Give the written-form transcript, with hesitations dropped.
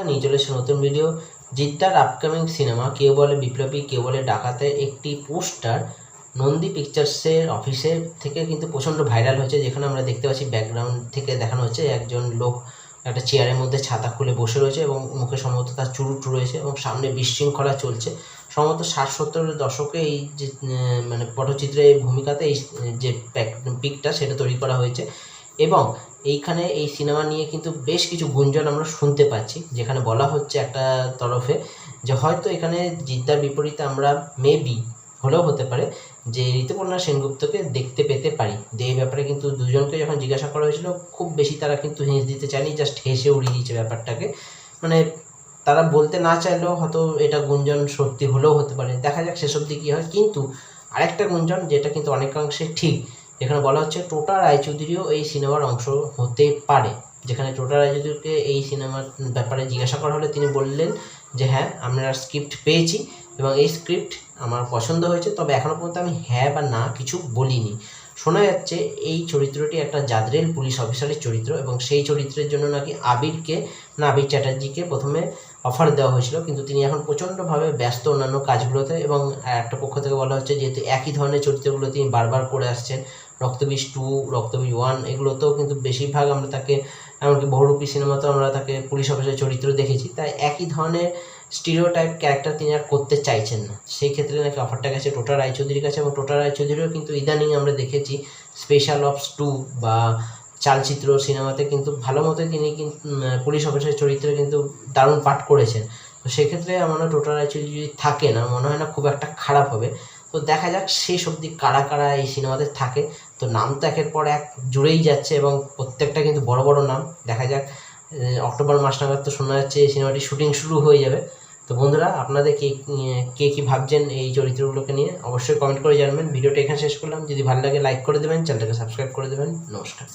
নিয়ে চলে এসেছে নতুন ভিডিও। জিদ্দার আপকামিং সিনেমা কেউ বলে বিপ্লবী কেউ বলে ডাকাতে একটি পোস্টার নন্দী পিকচার্সের অফিসের থেকে কিন্তু প্রচণ্ড ভাইরাল হয়েছে, যেখানে আমরা দেখতে পাচ্ছি ব্যাকগ্রাউন্ড থেকে দেখানো হচ্ছে একজন লোক একটা চেয়ারের মধ্যে ছাতা খুলে বসে রয়েছে এবং মুখে সম্ভবত তার চুরুট রয়েছে এবং সামনে বিশৃঙ্খলা চলছে। সম্ভবত 60-70 দশকে এই যে মানে পটচিত্রের ভূমিকাতে এই যে পিকটা সেটা তৈরি করা হয়েছে এবং এইখানে এই সিনেমা নিয়ে কিন্তু বেশ কিছু গুঞ্জন আমরা শুনতে পাচ্ছি, যেখানে বলা হচ্ছে একটা তরফে যে হয়তো এখানে জিদ্দার বিপরীতে আমরা মেবি হলেও হতে পারে যে ঋতুপর্ণা সেনগুপ্তকে দেখতে পেতে পারি। যে এই ব্যাপারে কিন্তু দুজনকে যখন জিজ্ঞাসা করা হয়েছিল খুব বেশি তারা কিন্তু হেঁস দিতে চায়নি, জাস্ট হেসে উড়িয়ে দিয়েছে ব্যাপারটাকে। মানে তারা বলতে না চাইলেও হয়তো এটা গুঞ্জন সত্যি হলেও হতে পারে, দেখা যাক শেষ অবধি কী হয়। কিন্তু আরেকটা গুঞ্জন যেটা কিন্তু অনেকাংশে ঠিক, যেখানে বলা হচ্ছে টোটা রায়চৌধুরীও এই সিনেমার অংশ হতে পারে। যেখানে টোটা রায়চৌধুরীকে এই সিনেমার ব্যাপারে জিজ্ঞাসা করা হলে তিনি বললেন যে হ্যাঁ, আমরা স্ক্রিপ্ট পেয়েছি এবং এই স্ক্রিপ্ট আমার পছন্দ হয়েছে, তবে এখনও পর্যন্ত আমি হ্যাঁ বা না কিছু বলিনি। শোনা যাচ্ছে এই চরিত্রটি একটা জাদরেল পুলিশ অফিসারের চরিত্র এবং সেই চরিত্রের জন্য নাকি আবির চ্যাটার্জিকে প্রথমে অফার দেওয়া হয়েছিল, কিন্তু তিনি এখন প্রচণ্ডভাবে ব্যস্ত অন্যান্য কাজগুলোতে। এবং একটা পক্ষ থেকে বলা হচ্ছে যেহেতু একই ধরনের চরিত্রগুলো তিনি বারবার করে আসছেন, রক্তবীজ 2, রক্তবীজ 1 এগুলোতেও কিন্তু বেশিরভাগ আমরা তাকে, এমনকি বহুরূপী সিনেমাতেও আমরা তাকে পুলিশ অফিসারের চরিত্র দেখেছি, তাই একই ধরনের স্টিরিওটাইপ ক্যারেক্টার তিনি আর করতে চাইছেন না। সেই ক্ষেত্রে নাকি অফারটা গেছে টোটা রায়চৌধুরীর কাছে এবং টোটা রায়চৌধুরীও কিন্তু ইদানিং আমরা দেখেছি স্পেশাল অপস 2 বা চালচিত্র সিনেমাতে কিন্তু ভালো মতোই তিনি কিন্তু পুলিশ অফিসারের চরিত্রে কিন্তু দারুণ পাঠ করেছেন। তো সেক্ষেত্রে আমার মনে হয় টোটা রায়চৌধুরী যদি থাকেন আর মনে হয় না খুব একটা খারাপ হবে। তো দেখা যাক শেষ অবধি কারা কারা এই সিনেমাতে থাকে। তো নাম তো একের পর এক জুড়েই যাচ্ছে এবং প্রত্যেকটা কিন্তু বড় বড় নাম। দেখা যাক অক্টোবর মাস নাগাদ তো শোনা যাচ্ছে এই সিনেমাটির শুটিং শুরু হয়ে যাবে। তো বন্ধুরা, আপনাদের কে কী ভাবছেন এই চরিত্রগুলোকে নিয়ে অবশ্যই কমেন্ট করে জানাবেন। ভিডিওটা এখানে শেষ করলাম। যদি ভালো লাগে লাইক করে দেবেন, চ্যানেলটাকে সাবস্ক্রাইব করে দেবেন। নমস্কার।